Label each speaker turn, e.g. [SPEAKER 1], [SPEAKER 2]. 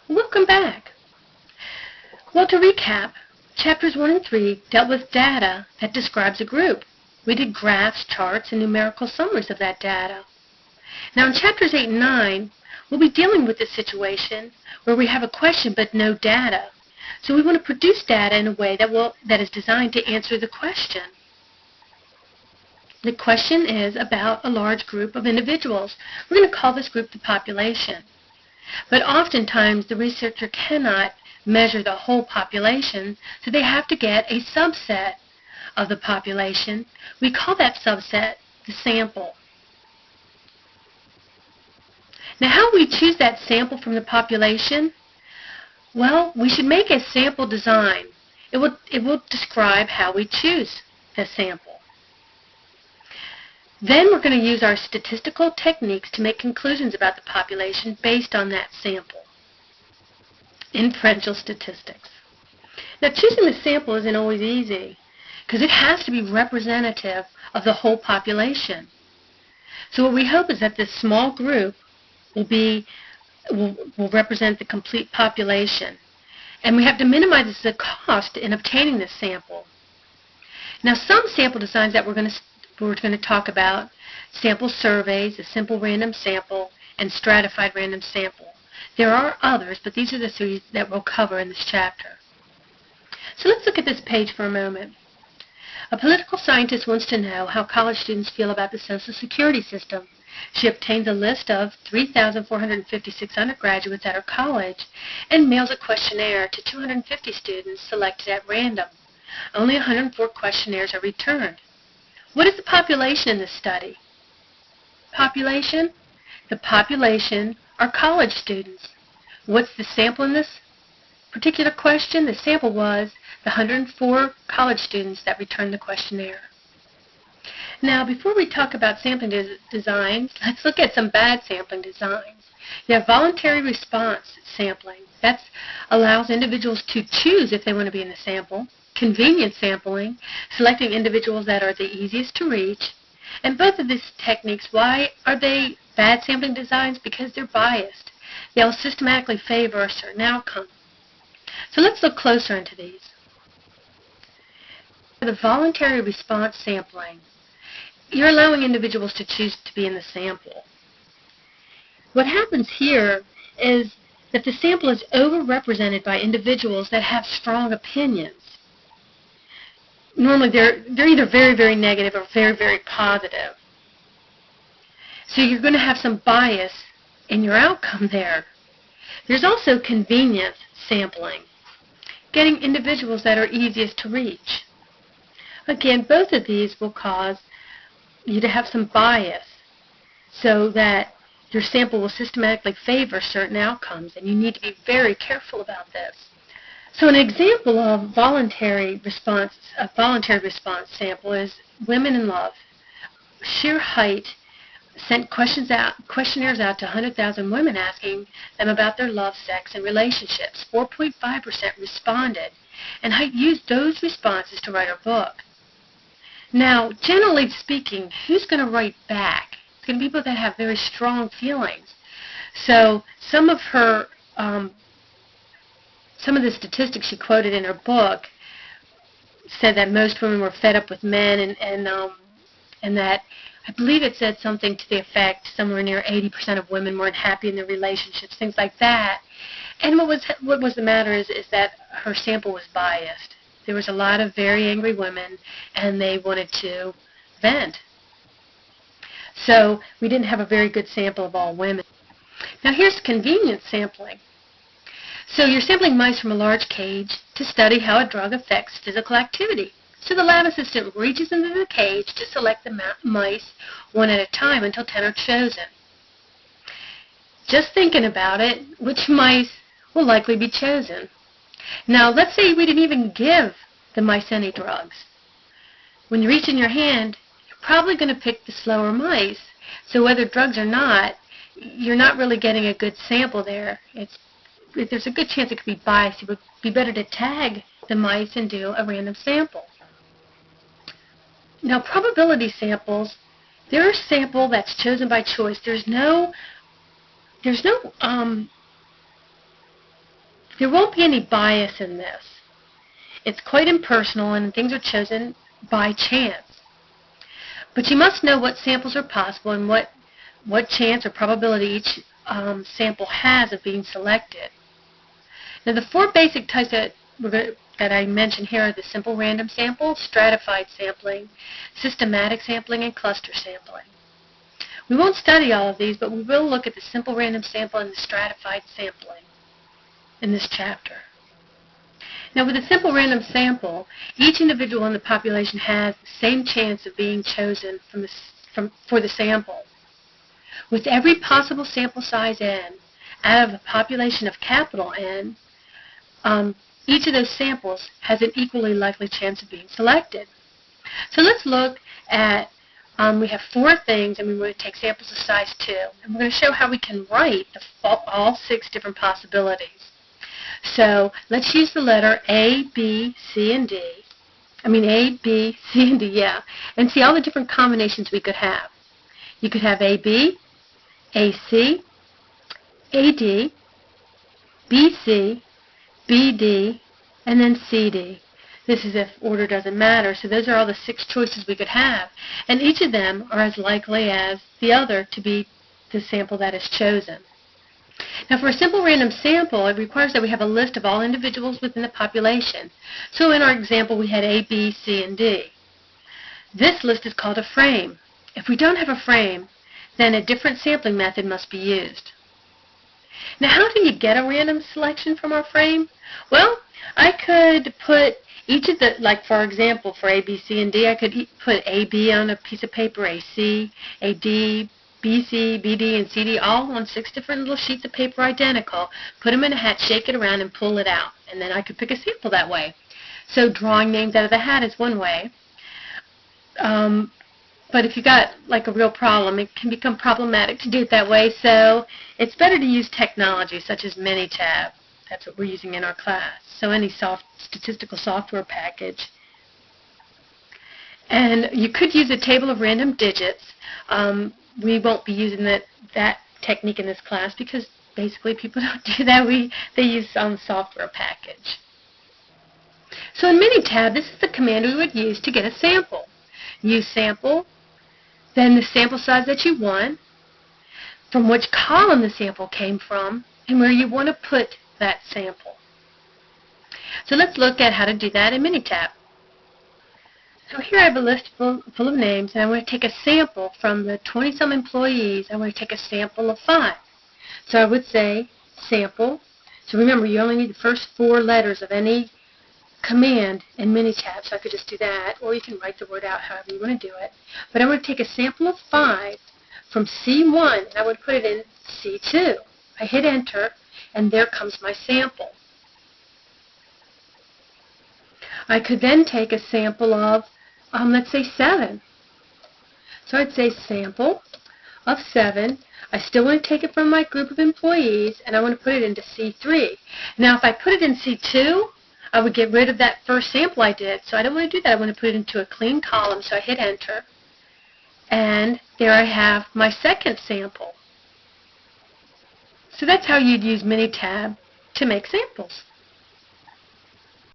[SPEAKER 1] Welcome back. Well, to recap, chapters 1 and 3 dealt with data that describes a group. We did graphs, charts, and numerical summaries of that data. Now in chapters 8 and 9, we'll be dealing with this situation where we have a question but no data. So we want to produce data in a way that is designed to answer the question. The question is about a large group of individuals. We're going to call this group the population. But oftentimes the researcher cannot measure the whole population, so they have to get a subset of the population. We call that subset the sample. Now, how do we choose that sample from the population? Well, we should make a sample design. It will describe how we choose the sample. Then we're going to use our statistical techniques to make conclusions about the population based on that sample. Inferential statistics. Now, choosing the sample isn't always easy because it has to be representative of the whole population. So what we hope is that this small group will represent the complete population. And we have to minimize the cost in obtaining this sample. Now, some sample designs that we're going to talk about: sample surveys, a simple random sample, and stratified random sample. There are others, but these are the three that we'll cover in this chapter. So let's look at this page for a moment. A political scientist wants to know how college students feel about the Social Security system. She obtains a list of 3,456 undergraduates at her college and mails a questionnaire to 250 students selected at random. Only 104 questionnaires are returned. What is the population in this study? Population? The population are college students. What's the sample in this particular question? The sample was the 104 college students that returned the questionnaire. Now, before we talk about sampling designs, let's look at some bad sampling designs. You have voluntary response sampling. That allows individuals to choose if they want to be in the sample. Convenience sampling, selecting individuals that are the easiest to reach. And both of these techniques, why are they bad sampling designs? Because they're biased. They'll systematically favor a certain outcome. So let's look closer into these. The voluntary response sampling, you're allowing individuals to choose to be in the sample. What happens here is that the sample is overrepresented by individuals that have strong opinions. Normally they're either very, very negative or very, very positive. So you're going to have some bias in your outcome there. There's also convenience sampling, getting individuals that are easiest to reach. Again, both of these will cause you to have some bias so that your sample will systematically favor certain outcomes, and you need to be very careful about this. So an example of a voluntary response sample is Women in Love. Sheer Height sent questionnaires out to 100,000 women asking them about their love, sex, and relationships. 4.5% responded, and Height used those responses to write her book. Now, generally speaking, who's going to write back? It's going to be people that have very strong feelings. So some of the statistics she quoted in her book said that most women were fed up with men, and that I believe it said something to the effect somewhere near 80% of women weren't happy in their relationships, things like that. And what was the matter is that her sample was biased. There was a lot of very angry women, and they wanted to vent. So we didn't have a very good sample of all women. Now here's convenience sampling. So you're sampling mice from a large cage to study how a drug affects physical activity. So the lab assistant reaches into the cage to select the mice one at a time until 10 are chosen. Just thinking about it, which mice will likely be chosen? Now, let's say we didn't even give the mice any drugs. When you reach in your hand, you're probably going to pick the slower mice. So whether drugs or not, you're not really getting a good sample there. There's a good chance it could be biased. It would be better to tag the mice and do a random sample. Now, probability samples, they're a sample that's chosen by choice. There's no There won't be any bias in this. It's quite impersonal and things are chosen by chance. But you must know what samples are possible and what chance or probability each sample has of being selected. Now the four basic types that I mentioned here are the simple random sample, stratified sampling, systematic sampling, and cluster sampling. We won't study all of these, but we will look at the simple random sample and the stratified sampling in this chapter. Now with a simple random sample, each individual in the population has the same chance of being chosen for the sample. With every possible sample size n out of a population of capital N, each of those samples has an equally likely chance of being selected. So let's look at, we have four things, and we're going to take samples of size 2. And we're going to show how we can write all 6 different possibilities. So let's use the letter A, B, C, and D. A, B, C, and D, yeah. And see all the different combinations we could have. You could have AB, AC, AD, BC, BD, and then CD. This is if order doesn't matter. So those are all the 6 choices we could have. And each of them are as likely as the other to be the sample that is chosen. Now for a simple random sample, it requires that we have a list of all individuals within the population. So in our example, we had A, B, C, and D. This list is called a frame. If we don't have a frame, then a different sampling method must be used. Now how do you get a random selection from our frame? Well, I could put each of the, like for example, for A, B, C, and D, I could put AB on a piece of paper, AC, AD, BC, BD, and CD all on 6 different little sheets of paper identical, put them in a hat, shake it around, and pull it out. And then I could pick a sample that way. So drawing names out of the hat is one way. But if you got like a real problem, it can become problematic to do it that way. So it's better to use technology such as Minitab. That's what we're using in our class. So any statistical software package. And you could use a table of random digits. We won't be using that technique in this class because basically people don't do that. They use some software package. So in Minitab, this is the command we would use to get a sample. Use sample, then the sample size that you want, from which column the sample came from, and where you want to put that sample. So let's look at how to do that in Minitab. So here I have a list full of names, and I want to take a sample from the 20-some employees. I want to take a sample of 5. So I would say sample. So remember, you only need the first 4 letters of any command in Minitab, so I could just do that, or you can write the word out however you want to do it. But I want to take a sample of 5 from C1, and I would put it in C2. I hit enter, and there comes my sample. I could then take a sample of, let's say 7. So I'd say sample of 7. I still want to take it from my group of employees, and I want to put it into C3. Now if I put it in C2, I would get rid of that first sample I did. So I don't want to do that. I want to put it into a clean column, so I hit enter. And there I have my second sample. So that's how you'd use Minitab to make samples.